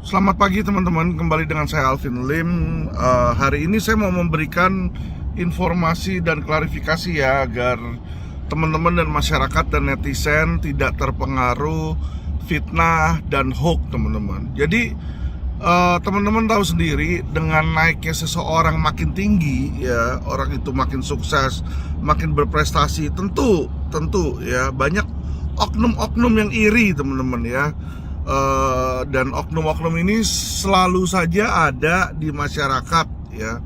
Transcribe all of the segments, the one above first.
Selamat pagi teman-teman, kembali dengan saya Alvin Lim. Hari ini saya mau memberikan informasi dan klarifikasi ya, agar teman-teman dan masyarakat dan netizen tidak terpengaruh fitnah dan hoax teman-teman. Jadi teman-teman tahu sendiri, dengan naiknya seseorang makin tinggi ya, orang itu makin sukses, makin berprestasi, tentu ya banyak oknum-oknum yang iri teman-teman ya. Dan oknum-oknum ini selalu saja ada di masyarakat ya.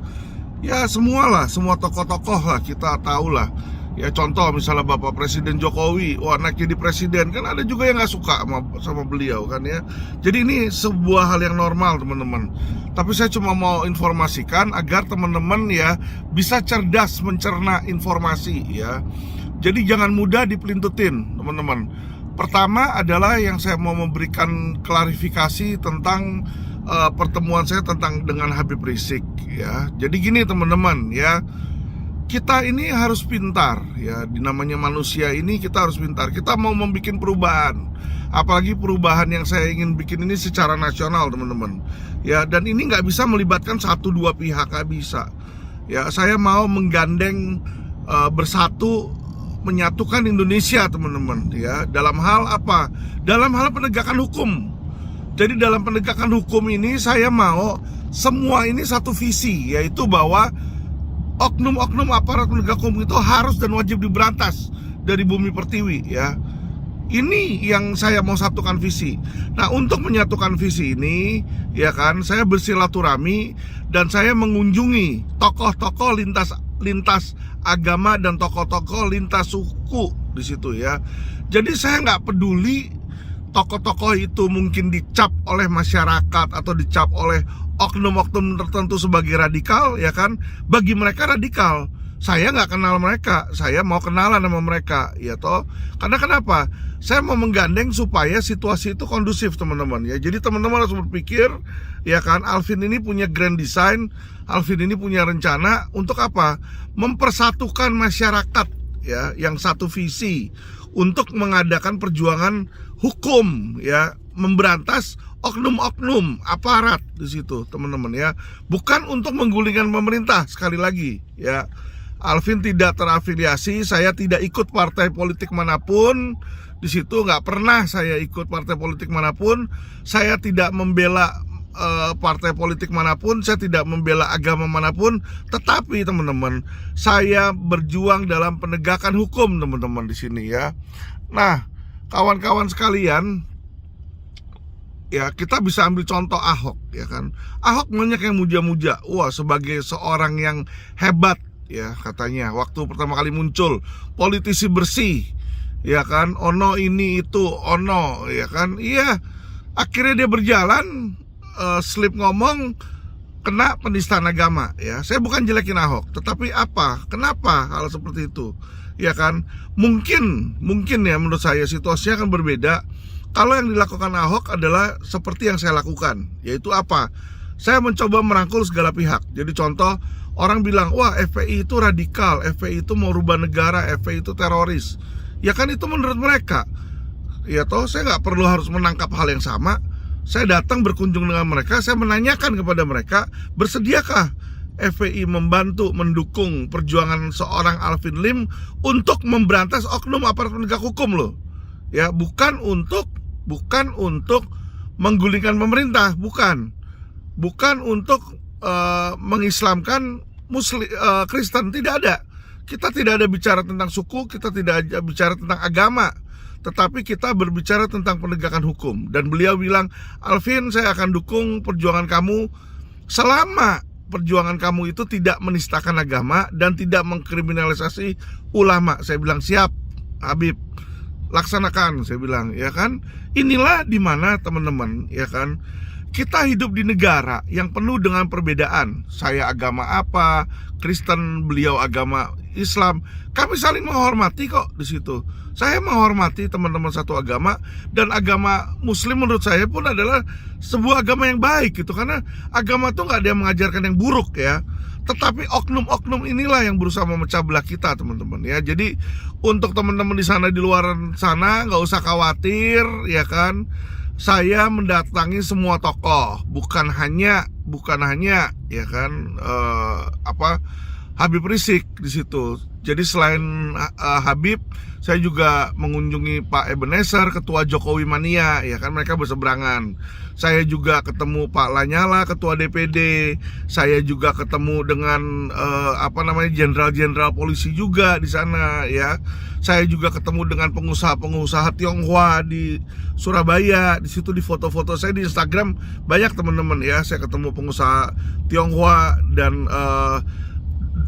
Ya semua tokoh-tokoh lah kita tahu lah. Ya contoh misalnya Bapak Presiden Jokowi, wah naik jadi presiden, kan ada juga yang nggak suka sama beliau kan ya. Jadi ini sebuah hal yang normal teman-teman. Tapi saya cuma mau informasikan agar teman-teman ya bisa cerdas mencerna informasi ya. Jadi jangan mudah dipelintutin teman-teman. Pertama adalah yang saya mau memberikan klarifikasi tentang pertemuan saya dengan Habib Rizik ya. Jadi gini teman-teman ya, kita ini harus pintar ya, namanya manusia ini kita harus pintar. Kita mau membuat perubahan, apalagi perubahan yang saya ingin bikin ini secara nasional teman-teman ya. Dan ini nggak bisa melibatkan satu dua pihak, nggak bisa ya. Saya mau menggandeng bersatu, menyatukan Indonesia teman-teman ya. Dalam hal apa? Dalam hal penegakan hukum. Jadi dalam penegakan hukum ini saya mau semua ini satu visi, yaitu bahwa oknum-oknum aparat penegak hukum itu harus dan wajib diberantas dari bumi pertiwi ya. Ini yang saya mau satukan visi. Nah, untuk menyatukan visi ini ya kan, saya bersilaturahmi dan saya mengunjungi tokoh-tokoh lintas agama dan tokoh-tokoh lintas suku di situ ya. Jadi saya nggak peduli tokoh-tokoh itu mungkin dicap oleh masyarakat atau dicap oleh oknum-oknum tertentu sebagai radikal ya kan. Bagi mereka radikal, saya nggak kenal mereka, saya mau kenalan sama mereka ya toh. Karena kenapa? Saya mau menggandeng supaya situasi itu kondusif teman-teman ya. Jadi teman-teman harus berpikir ya kan, Alvin ini punya grand design, Alvin ini punya rencana untuk apa? Mempersatukan masyarakat ya, yang satu visi untuk mengadakan perjuangan hukum ya, memberantas oknum-oknum aparat di situ teman-teman ya. Bukan untuk menggulingkan pemerintah, sekali lagi ya. Alvin tidak terafiliasi, saya tidak ikut partai politik manapun. Di situ nggak pernah saya ikut partai politik manapun. Saya tidak membela partai politik manapun, saya tidak membela agama manapun. Tetapi teman-teman, saya berjuang dalam penegakan hukum teman-teman di sini ya. Nah, kawan-kawan sekalian, ya kita bisa ambil contoh Ahok ya kan. Ahok banyak yang muja-muja, wah sebagai seorang yang hebat ya katanya waktu pertama kali muncul, politisi bersih ya kan, ono ini itu ono ya kan. Iya, akhirnya dia berjalan slip ngomong, kena penistaan agama ya. Saya bukan jelekin Ahok, tetapi apa, kenapa hal seperti itu ya kan. Mungkin ya menurut saya situasinya akan berbeda kalau yang dilakukan Ahok adalah seperti yang saya lakukan, yaitu apa? Saya mencoba merangkul segala pihak. Jadi contoh, orang bilang, wah FPI itu radikal, FPI itu mau rubah negara, FPI itu teroris. Ya kan itu menurut mereka. Ya toh, saya nggak perlu harus menangkap hal yang sama. Saya datang berkunjung dengan mereka, saya menanyakan kepada mereka, bersediakah FPI membantu, mendukung perjuangan seorang Alvin Lim untuk memberantas oknum aparat penegak hukum loh. Ya, bukan untuk menggulingkan pemerintah, bukan untuk mengislamkan Kristen, tidak ada. Kita tidak ada bicara tentang suku, kita tidak ada bicara tentang agama, tetapi kita berbicara tentang penegakan hukum. Dan beliau bilang, Alvin, saya akan dukung perjuangan kamu selama perjuangan kamu itu tidak menistakan agama dan tidak mengkriminalisasi ulama. Saya bilang, siap Habib, laksanakan, saya bilang ya kan. Inilah dimana teman-teman ya kan, kita hidup di negara yang penuh dengan perbedaan. Saya agama apa, Kristen, beliau agama Islam. Kami saling menghormati kok di situ. Saya menghormati teman-teman satu agama, dan agama Muslim menurut saya pun adalah sebuah agama yang baik gitu, karena agama tuh nggak ada yang mengajarkan yang buruk ya. Tetapi oknum-oknum inilah yang berusaha memecah belah kita teman-teman ya. Jadi untuk teman-teman di sana, di luar sana, nggak usah khawatir ya kan. saya mendatangi semua tokoh, bukan hanya ya kan Habib Rizik di situ. Jadi selain Habib, saya juga mengunjungi Pak Ebenezer, Ketua Jokowi Mania, ya kan, mereka berseberangan. Saya juga ketemu Pak Lanyala, Ketua DPD. Saya juga ketemu dengan jenderal-jenderal polisi juga di sana, ya. Saya juga ketemu dengan pengusaha-pengusaha Tionghoa di Surabaya. Di situ di foto-foto saya di Instagram banyak teman-teman, ya. Saya ketemu pengusaha Tionghoa dan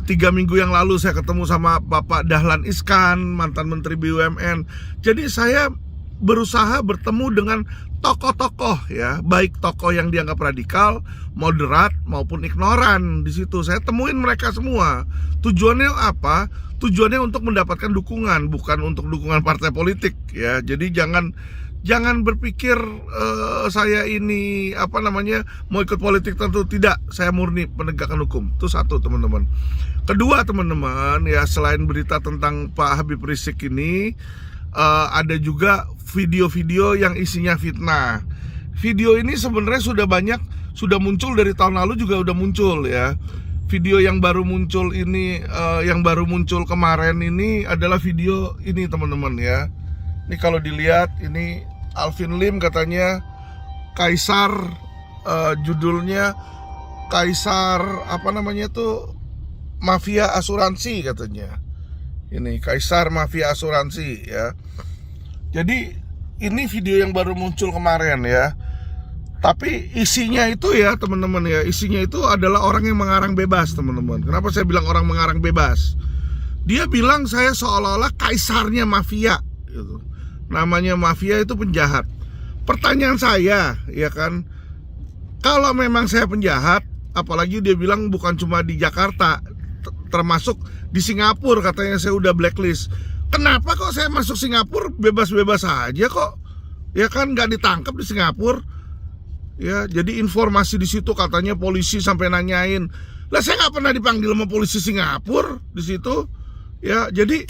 3 minggu yang lalu saya ketemu sama Bapak Dahlan Iskan, mantan Menteri BUMN. Jadi saya berusaha bertemu dengan tokoh-tokoh, ya, baik tokoh yang dianggap radikal, moderat maupun ignoran. Di situ saya temuin mereka semua. Tujuannya apa? Tujuannya untuk mendapatkan dukungan, bukan untuk dukungan partai politik, ya. Jadi jangan berpikir saya ini mau ikut politik, tentu tidak. Saya murni penegakan hukum. Itu satu, teman-teman. Kedua, teman-teman, ya, selain berita tentang Pak Habib Rizik ini, ada juga video-video yang isinya fitnah. Video ini sebenarnya sudah muncul dari tahun lalu, juga udah muncul, ya. Video yang baru muncul ini, yang baru muncul kemarin ini adalah video ini, teman-teman, ya. Ini kalau dilihat, ini Alvin Lim katanya Kaisar, judulnya Kaisar Mafia Asuransi katanya. Ini Kaisar Mafia Asuransi, ya. Jadi ini video yang baru muncul kemarin, ya. Tapi isinya itu, ya teman-teman, ya, isinya itu adalah orang yang mengarang bebas, teman-teman. Kenapa saya bilang orang mengarang bebas? Dia bilang saya seolah-olah kaisarnya mafia, gitu. Namanya mafia itu penjahat. Pertanyaan saya, ya kan, kalau memang saya penjahat, apalagi dia bilang bukan cuma di Jakarta, termasuk di Singapura katanya saya udah blacklist. Kenapa kok saya masuk Singapura bebas-bebas aja kok? Ya kan, nggak ditangkap di Singapura. Ya, jadi informasi di situ katanya polisi sampai nanyain. Lah saya nggak pernah dipanggil sama polisi Singapura di situ. Ya, jadi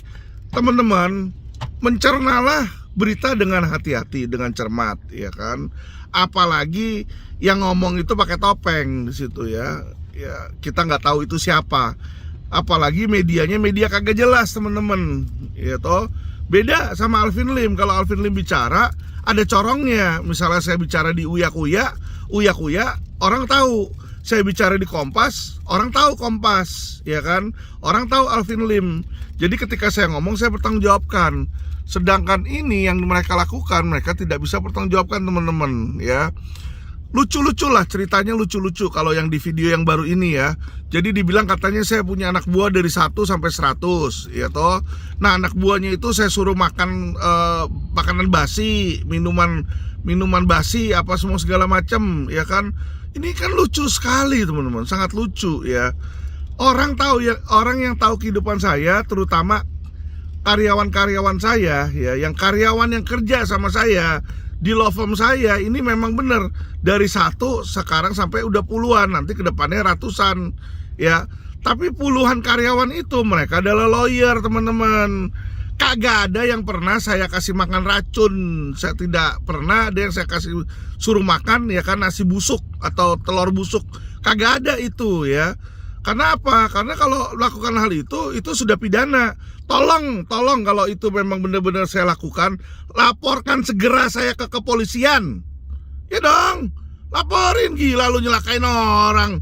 teman-teman, mencernalah berita dengan hati-hati, dengan cermat, ya kan. Apalagi yang ngomong itu pakai topeng di situ, ya. Ya, kita nggak tahu itu siapa. Apalagi medianya media kagak jelas, teman-teman. Ya toh, beda sama Alvin Lim. Kalau Alvin Lim bicara ada corongnya. Misalnya saya bicara di Uya Kuya, orang tahu. Saya bicara di Kompas, orang tahu Kompas, ya kan? Orang tahu Alvin Lim. Jadi ketika saya ngomong, saya bertanggungjawabkan. Sedangkan ini yang mereka lakukan, mereka tidak bisa bertanggungjawabkan, teman-teman, ya. Lucu-lucu lah, ceritanya lucu-lucu kalau yang di video yang baru ini, ya. Jadi dibilang katanya saya punya anak buah dari 1 sampai 100, ya toh. Nah, anak buahnya itu saya suruh makan makanan basi, minuman basi, apa semua segala macam, ya kan. Ini kan lucu sekali, teman-teman, sangat lucu, ya. Orang yang tahu kehidupan saya, terutama karyawan-karyawan saya, ya, yang karyawan yang kerja sama saya di law firm saya, ini memang benar dari 1 sekarang sampai udah puluhan, nanti kedepannya ratusan, ya. Tapi puluhan karyawan itu mereka adalah lawyer, teman-teman. Kagak ada yang pernah saya kasih makan racun. Saya tidak pernah ada yang saya kasih suruh makan, ya kan, nasi busuk atau telur busuk. Kagak ada itu, ya. Karena apa? Karena kalau melakukan hal itu sudah pidana. Tolong kalau itu memang benar-benar saya lakukan, laporkan segera saya ke kepolisian. Ya dong, laporin, gila lu nyelakain orang,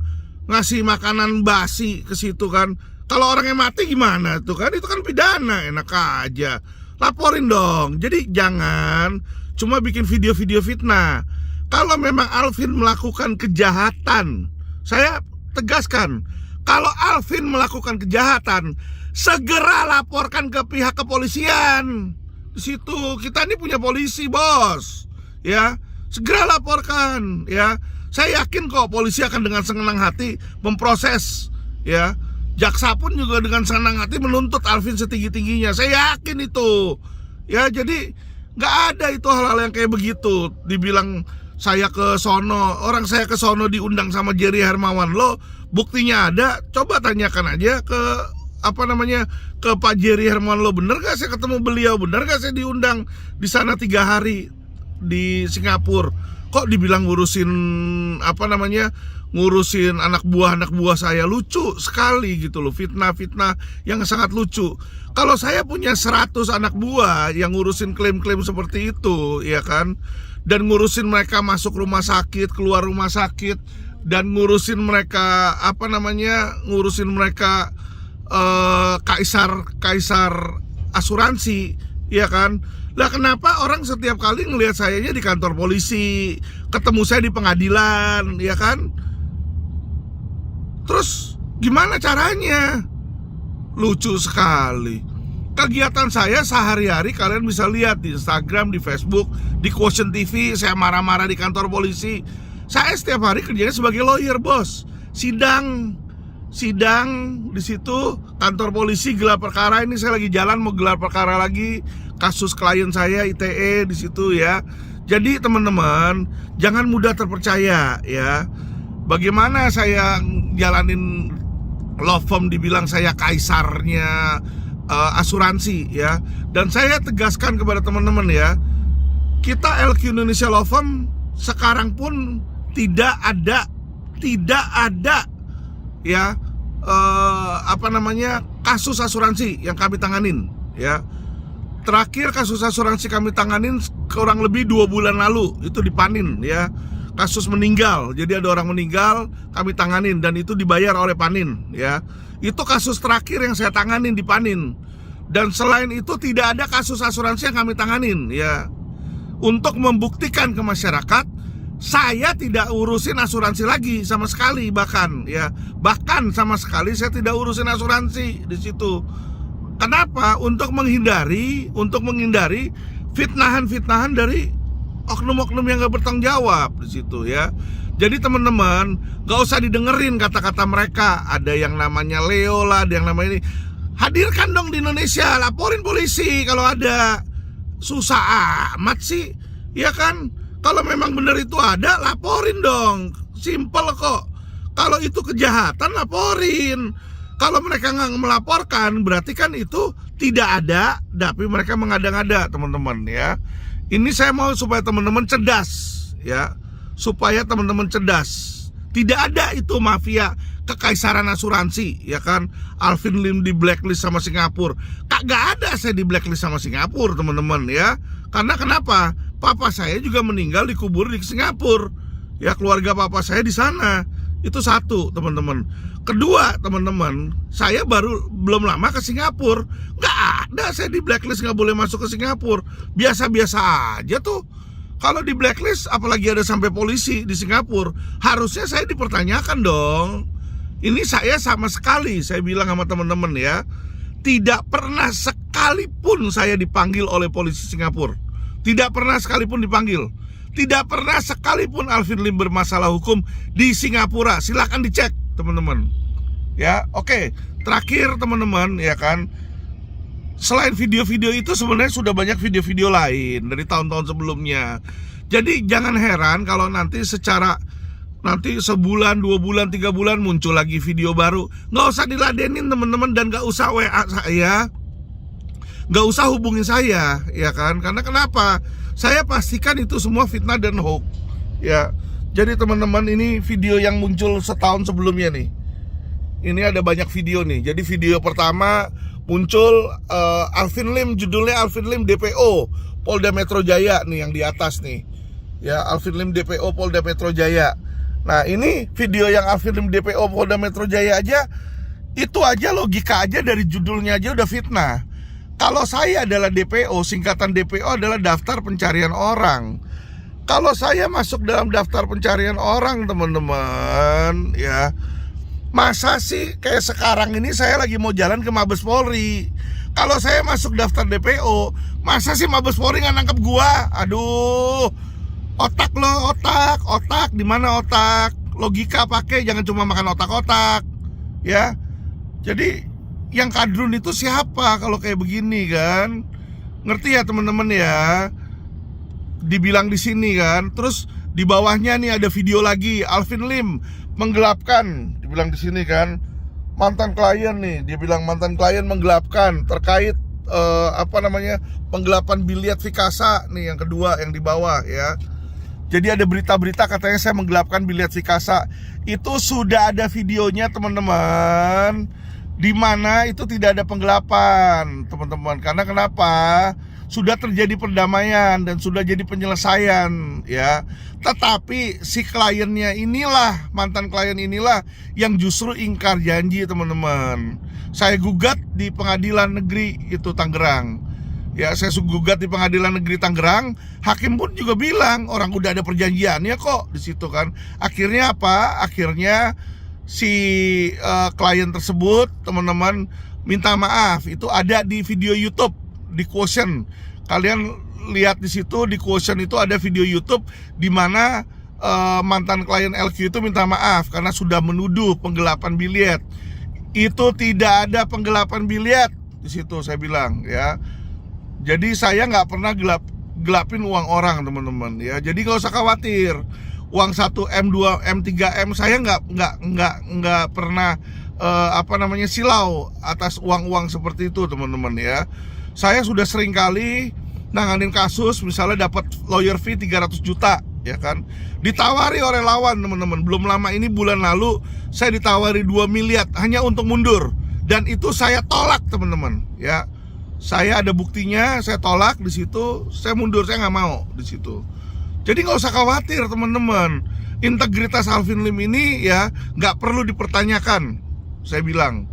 ngasih makanan basi ke situ kan. Kalau orangnya mati gimana tuh kan? Itu kan pidana, enak aja. Laporin dong. Jadi jangan cuma bikin video-video fitnah. Kalau memang Alvin melakukan kejahatan, saya tegaskan, kalau Alvin melakukan kejahatan, segera laporkan ke pihak kepolisian. Di situ kita ini punya polisi, bos. Ya, segera laporkan, ya. Saya yakin kok polisi akan dengan senang hati memproses, ya. Jaksa pun juga dengan senang hati menuntut Alvin setinggi-tingginya. Saya yakin itu. Ya, jadi nggak ada itu hal-hal yang kayak begitu. Dibilang saya ke sono, orang saya ke sono diundang sama Jerry Hermawan. Lo buktinya ada, coba tanyakan aja ke ke Pak Jerry Hermawan, lo bener gak saya ketemu beliau, bener gak saya diundang di sana 3 hari. di Singapura. Kok dibilang ngurusin ngurusin anak buah saya. Lucu sekali gitu loh, fitnah-fitnah yang sangat lucu. Kalau saya punya 100 anak buah yang ngurusin klaim-klaim seperti itu, ya kan, dan ngurusin mereka masuk rumah sakit, keluar rumah sakit, dan ngurusin mereka ngurusin mereka kaisar asuransi, ya kan. Lah kenapa orang setiap kali ngelihat sayanya di kantor polisi, ketemu saya di pengadilan, ya kan? Terus gimana caranya? Lucu sekali. Kegiatan saya sehari-hari kalian bisa lihat di Instagram, di Facebook, di Quotient TV. Saya marah-marah di kantor polisi. Saya setiap hari kerjanya sebagai lawyer, bos. Sidang di situ, kantor polisi gelar perkara. Ini saya lagi jalan mau gelar perkara lagi kasus klien saya ITE di situ, ya. Jadi teman-teman, jangan mudah terpercaya, ya. Bagaimana saya jalanin law firm dibilang saya kaisarnya asuransi, ya. Dan saya tegaskan kepada teman-teman, ya, kita LQ Indonesia Law Firm sekarang pun tidak ada ya kasus asuransi yang kami tanganin, ya. Terakhir kasus asuransi kami tanganin kurang lebih 2 bulan lalu, itu di Panin, ya. Kasus meninggal, jadi ada orang meninggal, kami tanganin dan itu dibayar oleh Panin, ya. Itu kasus terakhir yang saya tanganin di Panin. Dan selain itu tidak ada kasus asuransi yang kami tanganin, ya. Untuk membuktikan ke masyarakat, saya tidak urusin asuransi lagi sama sekali, bahkan sama sekali saya tidak urusin asuransi di situ. Kenapa? Untuk menghindari fitnahan dari oknum-oknum yang gak bertanggung jawab di situ, ya. Jadi teman-teman, gak usah didengerin kata-kata mereka. Ada yang namanya Leo lah, ada yang namanya ini. Hadirkan dong di Indonesia, laporin polisi kalau ada. Susah amat sih, ya kan? Kalau memang benar itu ada, laporin dong. Simple kok. Kalau itu kejahatan, laporin. Kalau mereka nggak melaporkan, berarti kan itu tidak ada, tapi mereka mengada-ngada, teman-teman, ya. Ini saya mau supaya teman-teman cerdas, ya. Supaya teman-teman cerdas. Tidak ada itu mafia kekaisaran asuransi, ya kan. Alvin Lim di blacklist sama Singapura. Kagak ada saya di blacklist sama Singapura, teman-teman, ya. Karena kenapa? Papa saya juga meninggal dikubur di Singapura. Ya, keluarga papa saya di sana. Itu satu, teman-teman. Kedua, teman-teman, saya belum lama ke Singapura. Nggak ada saya di blacklist, nggak boleh masuk ke Singapura. Biasa-biasa aja tuh. Kalau di blacklist, apalagi ada sampai polisi di Singapura, harusnya saya dipertanyakan dong. Ini saya sama sekali, saya bilang sama teman-teman, ya, tidak pernah sekalipun saya dipanggil oleh polisi Singapura. Tidak pernah sekalipun dipanggil. Tidak pernah sekalipun Alvin Lim bermasalah hukum di Singapura. Silakan dicek, teman-teman. Ya, oke. Terakhir, teman-teman, ya kan. Selain video-video itu sebenarnya sudah banyak video-video lain dari tahun-tahun sebelumnya. Jadi jangan heran kalau nanti sebulan, 2 bulan, 3 bulan muncul lagi video baru. Nggak usah diladenin, teman-teman, dan nggak usah WA saya. Nggak usah hubungin saya, ya kan? Karena kenapa? Saya pastikan itu semua fitnah dan hoax, ya. Jadi teman-teman, ini video yang muncul setahun sebelumnya nih. Ini ada banyak video nih. Jadi video pertama muncul Alvin Lim, judulnya Alvin Lim DPO Polda Metro Jaya nih yang di atas nih. Ya, Alvin Lim DPO Polda Metro Jaya. Nah, ini video yang Alvin Lim DPO Polda Metro Jaya aja, itu aja logika aja dari judulnya aja udah fitnah. Kalau saya adalah DPO, singkatan DPO adalah daftar pencarian orang. Kalau saya masuk dalam daftar pencarian orang, teman-teman, ya, masa sih kayak sekarang ini saya lagi mau jalan ke Mabes Polri. Kalau saya masuk daftar DPO, masa sih Mabes Polri nggak nangkep gua? Aduh, otak lo, otak, di mana otak? Logika pakai, jangan cuma makan otak-otak, ya. Jadi yang kadrun itu siapa kalau kayak begini kan? Ngerti ya teman-teman ya? Dibilang di sini kan. Terus di bawahnya nih ada video lagi, Alvin Lim menggelapkan, dibilang di sini kan. Mantan klien nih, dia bilang mantan klien menggelapkan terkait penggelapan biliet Vikasa nih, yang kedua yang di bawah ya. Jadi ada berita-berita katanya saya menggelapkan biliet Vikasa. Itu sudah ada videonya teman-teman, di mana itu tidak ada penggelapan teman-teman. Karena kenapa? Sudah terjadi perdamaian dan sudah jadi penyelesaian ya. Tetapi si kliennya inilah, mantan klien inilah yang justru ingkar janji teman-teman. Saya gugat di pengadilan negeri itu Tangerang. Ya, saya gugat di pengadilan negeri Tangerang. Hakim pun juga bilang orang udah ada perjanjiannya kok di situ kan. Akhirnya apa? Akhirnya si klien tersebut teman-teman minta maaf. Itu ada di video YouTube di Quotient. Kalian lihat di situ di Quotient itu ada video YouTube di mana mantan klien LQ itu minta maaf karena sudah menuduh penggelapan biliet. Itu tidak ada penggelapan biliet di situ, saya bilang ya. Jadi saya nggak pernah gelapin uang orang teman-teman ya. Jadi nggak usah khawatir. Uang 1M, 2M, 3M saya nggak pernah silau atas uang-uang seperti itu teman-teman ya. Saya sudah sering kali nanganin kasus, misalnya dapat lawyer fee 300 juta ya kan. Ditawari oleh lawan teman-teman. Belum lama ini bulan lalu saya ditawari 2 miliar hanya untuk mundur, dan itu saya tolak teman-teman ya. Saya ada buktinya, saya tolak di situ, saya mundur, saya nggak mau di situ. Jadi nggak usah khawatir teman-teman. Integritas Alvin Lim ini ya nggak perlu dipertanyakan, saya bilang.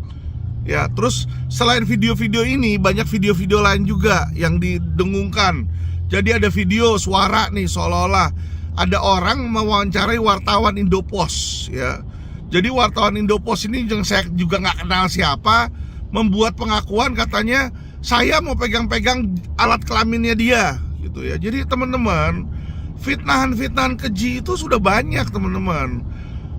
Ya, terus selain video-video ini banyak video-video lain juga yang didengungkan. Jadi ada video suara nih, seolah-olah ada orang mewawancarai wartawan Indopos ya. Jadi wartawan Indopos ini yang saya juga nggak kenal siapa, membuat pengakuan katanya saya mau pegang-pegang alat kelaminnya dia gitu ya. Jadi teman-teman, fitnahan-fitnahan keji itu sudah banyak teman-teman.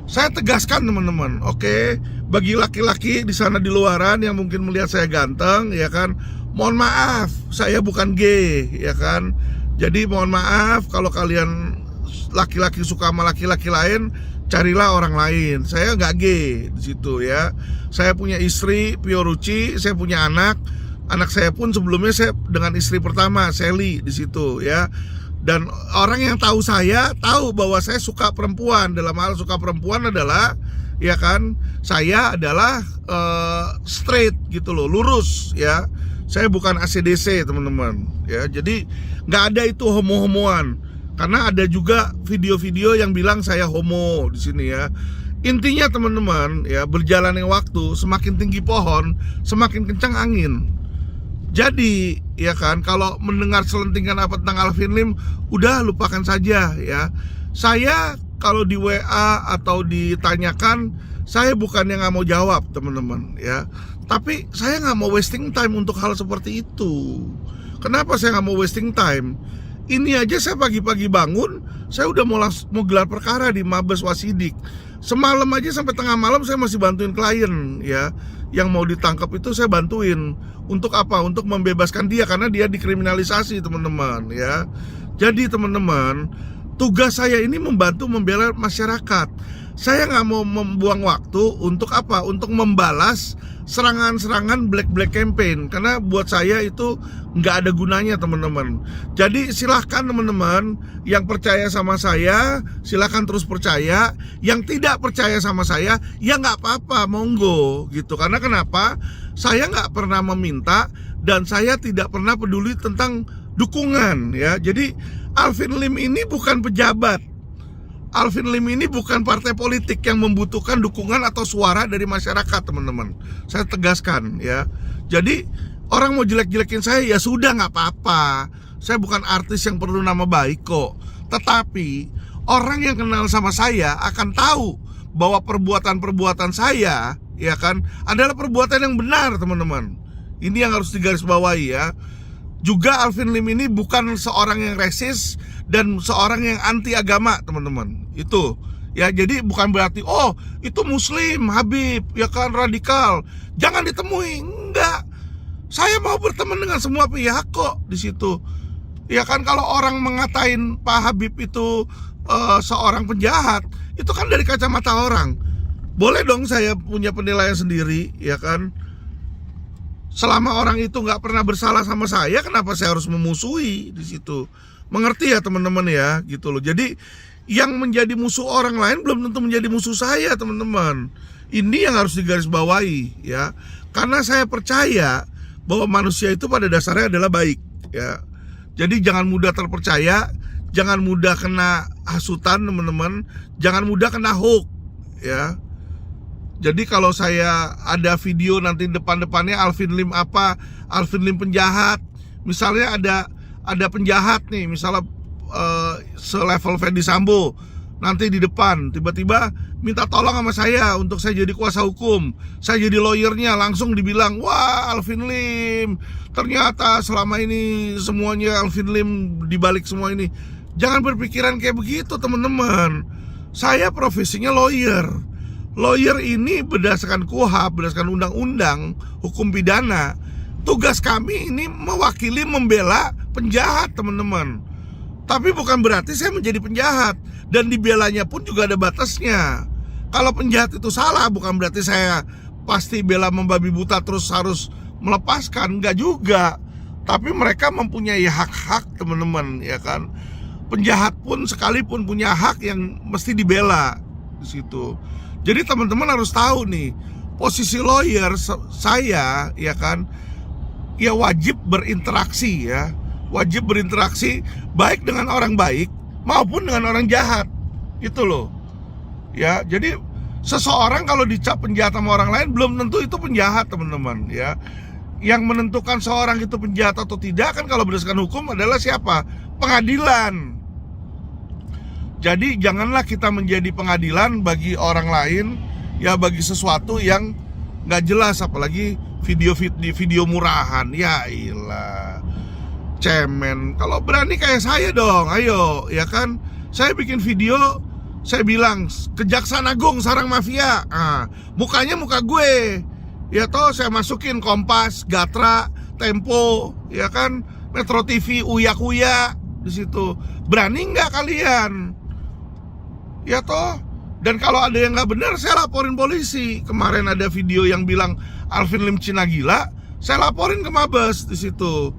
Saya tegaskan teman-teman, oke, bagi laki-laki di sana di luaran yang mungkin melihat saya ganteng ya kan, mohon maaf, saya bukan gay ya kan. Jadi mohon maaf kalau kalian laki-laki suka sama laki-laki lain, carilah orang lain. Saya nggak gay di situ ya. Saya punya istri Pioruci, saya punya anak. Anak saya pun sebelumnya saya dengan istri pertama Sally di situ ya. Dan orang yang tahu saya tahu bahwa saya suka perempuan. Dalam hal suka perempuan adalah ya kan, saya adalah straight gitu loh, lurus ya. Saya bukan ACDC teman-teman ya. Jadi nggak ada itu homo-homoan. Karena ada juga video-video yang bilang saya homo di sini ya. Intinya teman-teman ya, berjalannya waktu semakin tinggi pohon semakin kencang angin. Jadi ya kan, kalau mendengar selentingan apa tentang Alvin Lim, udah lupakan saja ya. Saya kalau di WA atau ditanyakan, saya bukan yang nggak mau jawab teman-teman ya. Tapi saya nggak mau wasting time untuk hal seperti itu. Kenapa saya nggak mau wasting time? Ini aja saya pagi-pagi bangun, saya udah mau gelar perkara di Mabes Wasidik. Semalam aja sampai tengah malam saya masih bantuin klien ya. Yang mau ditangkap itu saya bantuin. Untuk apa? Untuk membebaskan dia karena dia dikriminalisasi teman-teman ya. Jadi teman-teman, tugas saya ini membantu membela masyarakat. Saya nggak mau membuang waktu untuk apa? Untuk membalas serangan-serangan black campaign, karena buat saya itu nggak ada gunanya teman-teman. Jadi silahkan teman-teman yang percaya sama saya, silahkan terus percaya. Yang tidak percaya sama saya, ya nggak apa-apa, monggo gitu. Karena kenapa? Saya nggak pernah meminta dan saya tidak pernah peduli tentang dukungan ya. Jadi Alvin Lim ini bukan pejabat. Alvin Lim ini bukan partai politik yang membutuhkan dukungan atau suara dari masyarakat teman-teman. Saya tegaskan ya. Jadi orang mau jelek-jelekin saya ya sudah, nggak apa-apa. Saya bukan artis yang perlu nama baik kok. Tetapi orang yang kenal sama saya akan tahu bahwa perbuatan-perbuatan saya ya kan adalah perbuatan yang benar teman-teman. Ini yang harus digarisbawahi ya. Juga Alvin Lim ini bukan seorang yang resis dan seorang yang anti agama teman-teman. Itu ya, jadi bukan berarti oh itu muslim Habib ya kan radikal, jangan ditemui. Enggak, saya mau berteman dengan semua pihak kok di situ ya kan. Kalau orang mengatain Pak Habib itu seorang penjahat, itu kan dari kacamata orang. Boleh dong saya punya penilaian sendiri ya kan. Selama orang itu nggak pernah bersalah sama saya, kenapa saya harus memusuhi di situ? Mengerti ya teman-teman ya, gitu loh. Jadi yang menjadi musuh orang lain belum tentu menjadi musuh saya, teman-teman. Ini yang harus digarisbawahi ya. Karena saya percaya bahwa manusia itu pada dasarnya adalah baik ya. Jadi jangan mudah terpercaya, jangan mudah kena hasutan, teman-teman. Jangan mudah kena hoax ya. Jadi kalau saya ada video nanti depan-depannya Alvin Lim apa, Alvin Lim penjahat, misalnya ada penjahat nih, misalnya selevel Ferdy Sambo, nanti di depan tiba-tiba minta tolong sama saya untuk saya jadi kuasa hukum, saya jadi lawyernya, langsung dibilang, wah Alvin Lim, ternyata selama ini semuanya Alvin Lim dibalik semua ini. Jangan berpikiran kayak begitu, teman-teman. Saya profesinya lawyer. Lawyer ini berdasarkan KUHP, berdasarkan undang-undang hukum pidana, tugas kami ini mewakili membela penjahat, teman-teman. Tapi bukan berarti saya menjadi penjahat. Dan dibelanya pun juga ada batasnya. Kalau penjahat itu salah, bukan berarti saya pasti bela membabi buta terus harus melepaskan. Enggak juga. Tapi mereka mempunyai hak-hak, teman-teman, ya kan. Penjahat pun sekalipun punya hak yang mesti dibela di situ. Jadi teman-teman harus tahu nih, posisi lawyer saya ya kan, ya wajib berinteraksi ya. Wajib berinteraksi baik dengan orang baik maupun dengan orang jahat. Gitu loh. Ya, jadi seseorang kalau dicap penjahat sama orang lain belum tentu itu penjahat, teman-teman ya. Yang menentukan seorang itu penjahat atau tidak kan kalau berdasarkan hukum adalah siapa? Pengadilan. Jadi janganlah kita menjadi pengadilan bagi orang lain, ya bagi sesuatu yang nggak jelas, apalagi video murahan. Ya ilah, cemen. Kalau berani kayak saya dong, ayo, ya kan. Saya bikin video, saya bilang Kejaksaan Agung sarang mafia. Mukanya muka gue, ya toh saya masukin Kompas, Gatra, Tempo, ya kan, Metro TV, Uya-Kuya di situ. Berani nggak kalian? Ya toh. Dan kalau ada yang nggak benar, saya laporin polisi. Kemarin ada video yang bilang Alvin Lim Cina gila, saya laporin ke Mabes di situ.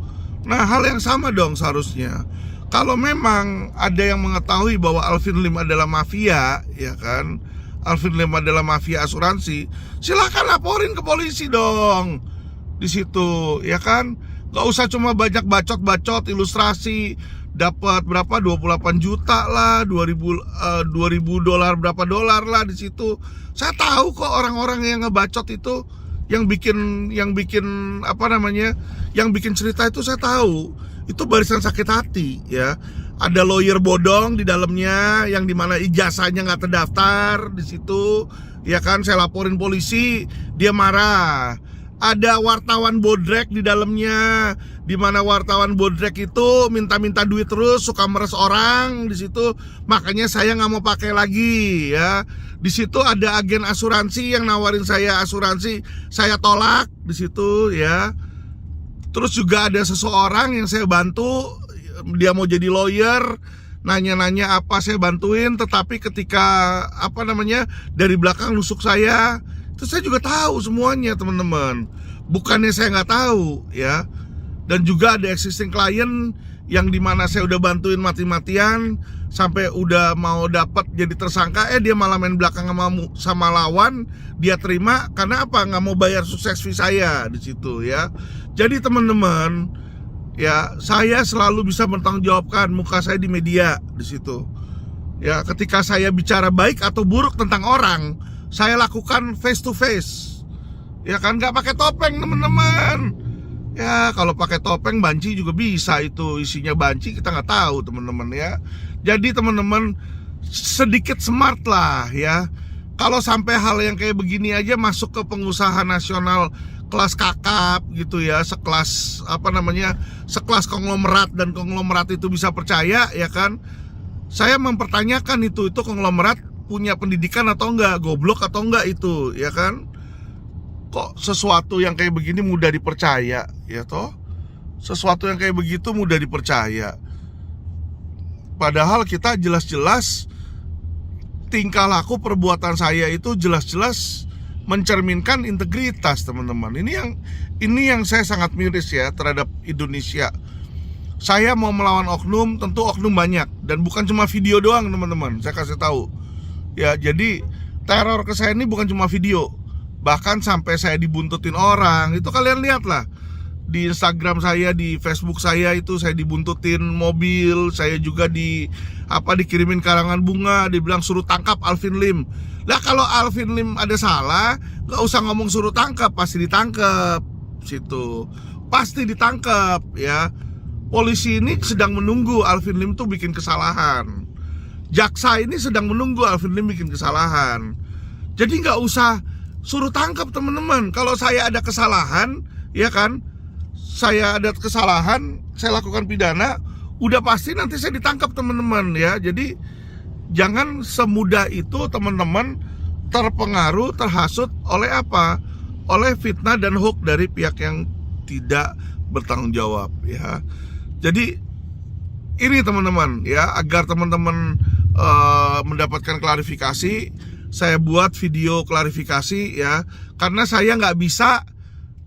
Nah, hal yang sama dong seharusnya. Kalau memang ada yang mengetahui bahwa Alvin Lim adalah mafia, ya kan, Alvin Lim adalah mafia asuransi, silakan laporin ke polisi dong di situ, ya kan. Gak usah cuma banyak bacot-bacot ilustrasi. Dapat berapa, 28 juta lah, 2000 dolar, berapa dolar lah di situ. Saya tahu kok orang-orang yang ngebacot itu, yang bikin apa namanya, yang bikin cerita itu saya tahu. Itu barisan sakit hati ya. Ada lawyer bodong di dalamnya, yang dimana ijazahnya nggak terdaftar di situ, ya kan. Saya laporin polisi, dia marah. Ada wartawan bodrek di dalamnya, di mana wartawan bodrek itu minta-minta duit terus, suka meres orang di situ. Makanya saya nggak mau pakai lagi ya. Di situ ada agen asuransi yang nawarin saya asuransi, saya tolak di situ ya. Terus juga ada seseorang yang saya bantu, dia mau jadi lawyer, nanya-nanya apa saya bantuin, tetapi ketika apa namanya dari belakang nusuk saya. Itu saya juga tahu semuanya, teman-teman. Bukannya saya nggak tahu ya. Dan juga ada existing client yang dimana saya udah bantuin mati-matian sampai udah mau dapat jadi tersangka, dia malah main belakang sama lawan. Dia terima karena apa? Nggak mau bayar sukses fee saya di situ ya. Jadi teman-teman ya, saya selalu bisa bertanggungjawabkan muka saya di media di situ. Ya, ketika saya bicara baik atau buruk tentang orang, saya lakukan face to face. Ya kan, nggak pakai topeng, teman-teman. Ya, kalau pakai topeng banci juga bisa, itu isinya banci kita nggak tahu, teman-teman ya. Jadi teman-teman sedikit smart lah ya. Kalau sampai hal yang kayak begini aja masuk ke pengusaha nasional kelas kakap gitu ya, sekelas apa namanya, sekelas konglomerat, dan konglomerat itu bisa percaya, ya kan. Saya mempertanyakan itu konglomerat punya pendidikan atau enggak, goblok atau enggak itu, ya kan. Kok sesuatu yang kayak begini mudah dipercaya, ya toh. Sesuatu yang kayak begitu mudah dipercaya. Padahal kita jelas-jelas tingkah laku perbuatan saya itu jelas-jelas mencerminkan integritas, teman-teman. Ini yang saya sangat miris ya terhadap Indonesia. Saya mau melawan oknum, tentu oknum banyak, dan bukan cuma video doang, teman-teman. Saya kasih tahu ya, jadi teror ke saya ini bukan cuma video, bahkan sampai saya dibuntutin orang. Itu kalian lihat lah di Instagram saya, di Facebook saya, itu saya dibuntutin mobil. Saya juga dikirimin karangan bunga, dibilang suruh tangkap Alvin Lim. Lah kalau Alvin Lim ada salah, gak usah ngomong suruh tangkap, pasti ditangkap. Situ pasti ditangkap ya. Polisi ini sedang menunggu Alvin Lim tuh bikin kesalahan. Jaksa ini sedang menunggu Alvin Lim bikin kesalahan. Jadi nggak usah suruh tangkap, teman-teman. Kalau saya ada kesalahan, ya kan, saya ada kesalahan, saya lakukan pidana, udah pasti nanti saya ditangkap, teman-teman ya. Jadi jangan semudah itu teman-teman terpengaruh, terhasut oleh apa? Oleh fitnah dan hoax dari pihak yang tidak bertanggung jawab ya. Jadi ini teman-teman ya, agar teman-teman mendapatkan klarifikasi, saya buat video klarifikasi ya, karena saya nggak bisa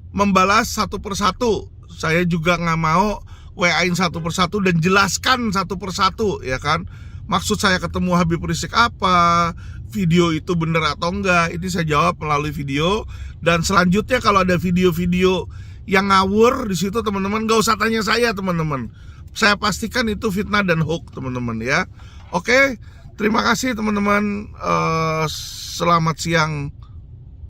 membalas satu persatu. Saya juga nggak mau WA-in satu persatu dan jelaskan satu persatu ya kan. Maksud saya ketemu Habib Rizik apa, video itu benar atau enggak, ini saya jawab melalui video. Dan selanjutnya kalau ada video-video yang ngawur di situ, teman-teman nggak usah tanya saya, teman-teman. Saya pastikan itu fitnah dan hoax, teman-teman ya. Oke, terima kasih teman-teman. Selamat siang.